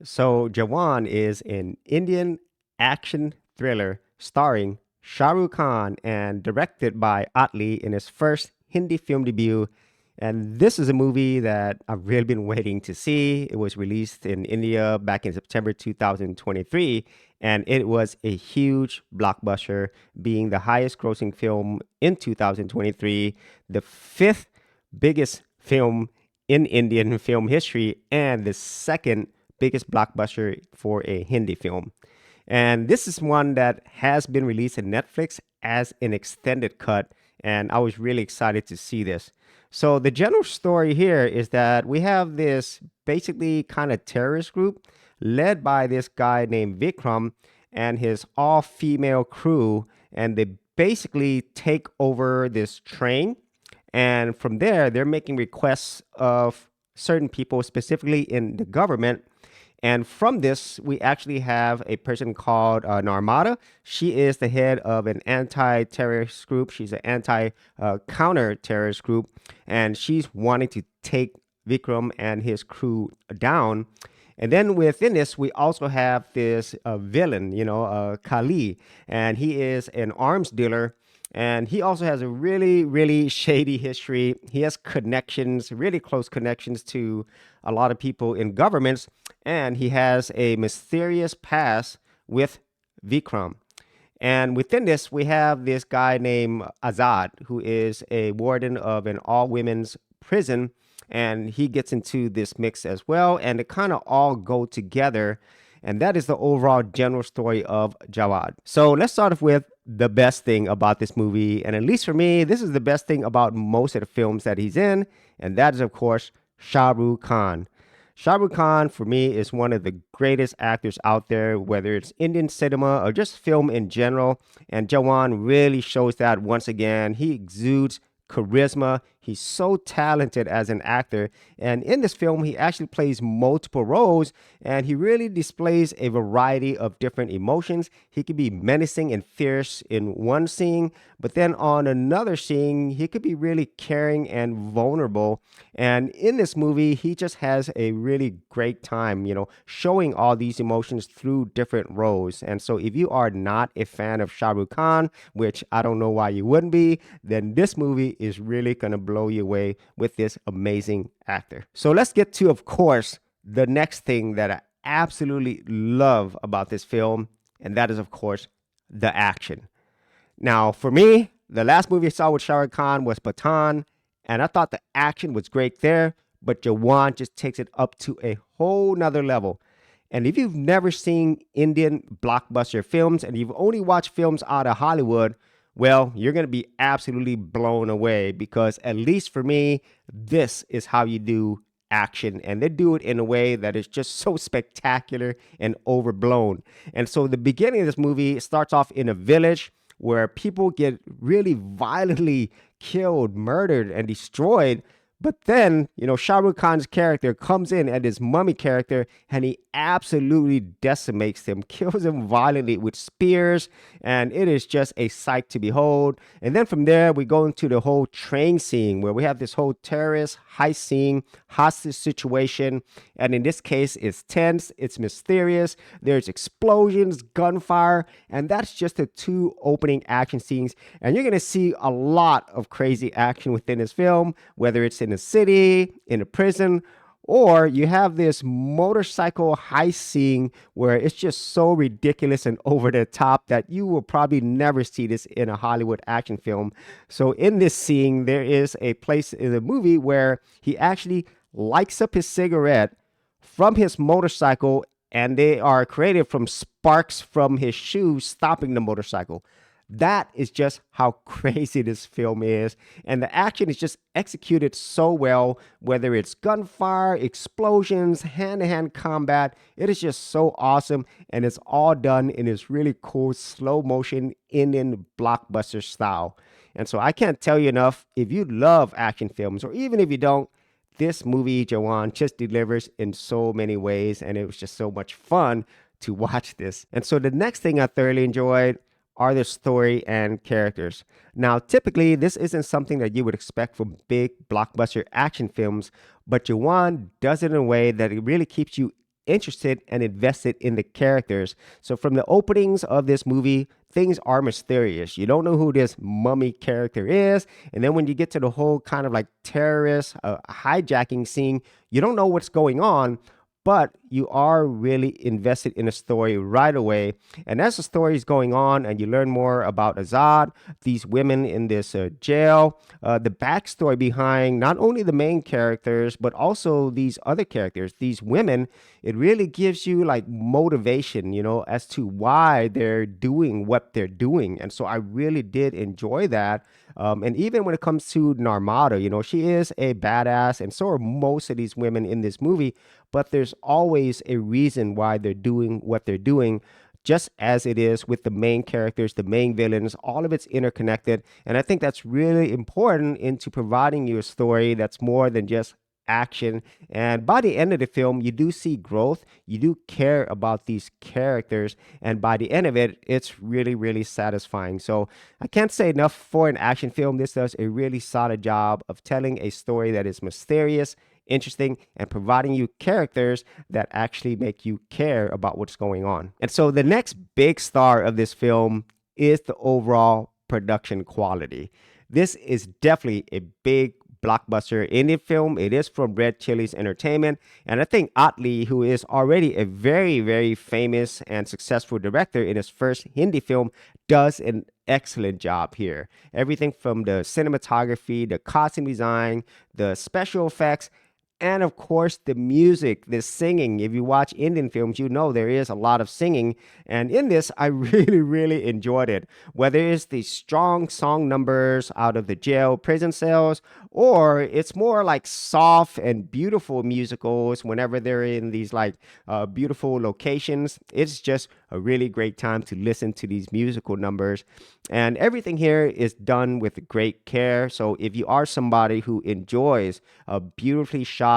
So, Jawan is an Indian action thriller starring Shah Rukh Khan and directed by Atli in his first Hindi film debut. And this is a movie that I've really been waiting to see. It was released in India back in September 2023, and it was a huge blockbuster, being the highest grossing film in 2023, the fifth biggest film in Indian film history, and the second biggest blockbuster for a Hindi film. And this is one that has been released in Netflix as an extended cut, and I was really excited to see this. So the general story here is that we have this basically kind of terrorist group led by this guy named Vikram and his all-female crew, and they basically take over this train, and from there they're making requests of certain people, specifically in the government. And from this, we actually have a person called Narmada. She is the head of an anti-terrorist group. She's an anti-counter-terrorist group, and she's wanting to take Vikram and his crew down. And then within this, we also have this villain, Kali, and he is an arms dealer. And he also has a really, really shady history. He has connections, really close connections to a lot of people in governments. And he has a mysterious past with Vikram. And within this, we have this guy named Azad, who is a warden of an all women's prison. And he gets into this mix as well. And they kind of all go together. And that is the overall general story of Jawad. So let's start off with the best thing about this movie. And at least for me, this is the best thing about most of the films that he's in. And that is, of course, Shah Rukh Khan. Shah Rukh Khan, for me, is one of the greatest actors out there, whether it's Indian cinema or just film in general. And Jawan really shows that once again. He exudes charisma. He's so talented as an actor. And in this film, he actually plays multiple roles, and he really displays a variety of different emotions. He could be menacing and fierce in one scene, but then on another scene, he could be really caring and vulnerable. And in this movie, he just has a really great time, showing all these emotions through different roles. And so if you are not a fan of Shah Rukh Khan, which I don't know why you wouldn't be, then this movie is really going to blow you away with this amazing actor. So let's get to, of course, the next thing that I absolutely love about this film, and that is, of course, the action. Now, for me, the last movie I saw with Shah Rukh Khan was Pathan, and I thought the action was great there, but Jawan just takes it up to a whole nother level. And if you've never seen Indian blockbuster films and you've only watched films out of Hollywood, well, you're going to be absolutely blown away, because at least for me, this is how you do action, and they do it in a way that is just so spectacular and overblown. And so the beginning of this movie starts off in a village where people get really violently killed, murdered, and destroyed. But then, Shah Rukh Khan's character comes in as his mummy character, and he absolutely decimates them, kills them violently with spears, and it is just a sight to behold. And then from there, we go into the whole train scene where we have this whole terrorist heist scene, hostage situation. And in this case, it's tense, it's mysterious, there's explosions, gunfire, and that's just the two opening action scenes. And you're going to see a lot of crazy action within this film, whether it's in a city, in a prison, or you have this motorcycle heist scene where it's just so ridiculous and over the top that you will probably never see this in a Hollywood action film. So in this scene, there is a place in the movie where he actually lights up his cigarette from his motorcycle, and they are created from sparks from his shoes stopping the motorcycle. That is just how crazy this film is. And the action is just executed so well, whether it's gunfire, explosions, hand-to-hand combat. It is just so awesome. And it's all done in this really cool slow motion Indian blockbuster style. And so I can't tell you enough, if you love action films, or even if you don't, this movie, Jawan, just delivers in so many ways. And it was just so much fun to watch this. And so the next thing I thoroughly enjoyed are the story and characters. Now, typically, this isn't something that you would expect from big blockbuster action films, but Jawan does it in a way that it really keeps you interested and invested in the characters. So from the openings of this movie, things are mysterious. You don't know who this mummy character is. And then when you get to the whole kind of like terrorist hijacking scene, you don't know what's going on, but you are really invested in the story right away. And as the story is going on and you learn more about Azad, these women in this jail, the backstory behind not only the main characters, but also these other characters, these women, it really gives you like motivation, as to why they're doing what they're doing. And so I really did enjoy that. And even when it comes to Narmada, she is a badass, and so are most of these women in this movie, but there's always a reason why they're doing what they're doing, just as it is with the main characters, the main villains. All of it's interconnected. And I think that's really important into providing you a story that's more than just action. And by the end of the film, you do see growth. You do care about these characters. And by the end of it, it's really, really satisfying. So I can't say enough for an action film. This does a really solid job of telling a story that is mysterious, interesting, and providing you characters that actually make you care about what's going on. And so the next big star of this film is the overall production quality. This is definitely a big blockbuster Indian film. It is from Red Chillies Entertainment. And I think Atlee, who is already a very, very famous and successful director in his first Hindi film, does an excellent job here. Everything from the cinematography, the costume design, the special effects, and of course, the music, the singing. If you watch Indian films, there is a lot of singing. And in this, I really, really enjoyed it. Whether it's the strong song numbers out of the jail prison cells, or it's more like soft and beautiful musicals whenever they're in these like beautiful locations. It's just a really great time to listen to these musical numbers. And everything here is done with great care. So if you are somebody who enjoys a beautifully shot,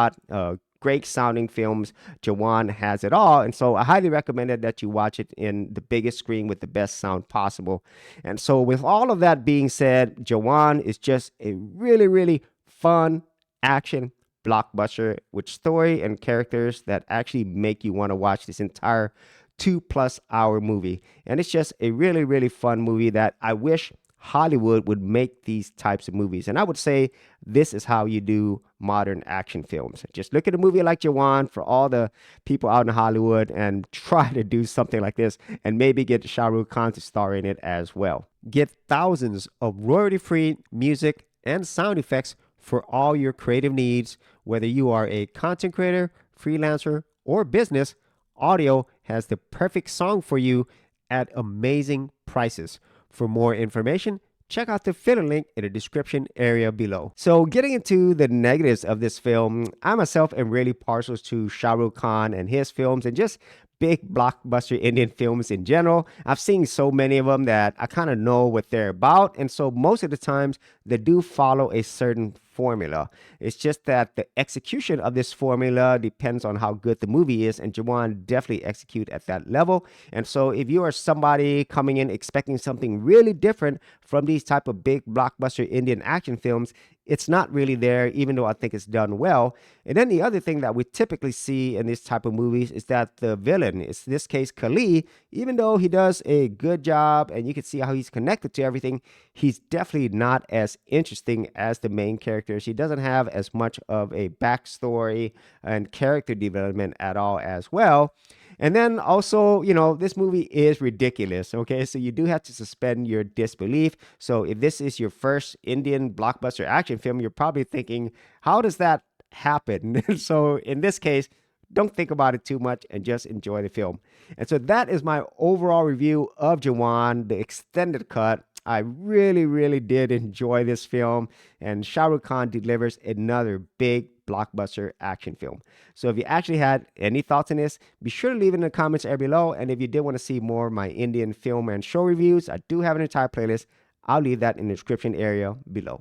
great sounding films, Jawan has it all. And so I highly recommend it that you watch it in the biggest screen with the best sound possible. And so with all of that being said, Jawan is just a really, really fun action blockbuster with story and characters that actually make you want to watch this entire 2+ hour movie. And it's just a really, really fun movie that I wish Hollywood would make these types of movies. And I would say this is how you do modern action films. Just look at a movie like Jawan for all the people out in Hollywood and try to do something like this and maybe get Shah Rukh Khan to star in it as well. Get thousands of royalty-free music and sound effects for all your creative needs. Whether you are a content creator, freelancer, or business, Audio has the perfect song for you at amazing prices. For more information, check out the affiliate link in the description area below. So getting into the negatives of this film, I myself am really partial to Shah Rukh Khan and his films and just big blockbuster Indian films in general. I've seen so many of them that I kind of know what they're about. And so most of the times they do follow a certain formula. It's just that the execution of this formula depends on how good the movie is, and Jawan definitely execute at that level. And so if you are somebody coming in expecting something really different from these type of big blockbuster Indian action films, it's not really there, even though I think it's done well. And then the other thing that we typically see in this type of movies is that the villain, in this case Kali, even though he does a good job and you can see how he's connected to everything, he's definitely not as interesting as the main characters. He doesn't have as much of a backstory and character development at all as well. And then also, this movie is ridiculous, okay? So you do have to suspend your disbelief. So if this is your first Indian blockbuster action film, you're probably thinking, how does that happen? So in this case, don't think about it too much and just enjoy the film. And so that is my overall review of Jawan, the extended cut. I really, really did enjoy this film, and Shah Rukh Khan delivers another big blockbuster action film. So if you actually had any thoughts on this, be sure to leave it in the comments area below. And if you did want to see more of my Indian film and show reviews, I do have an entire playlist. I'll leave that in the description area below.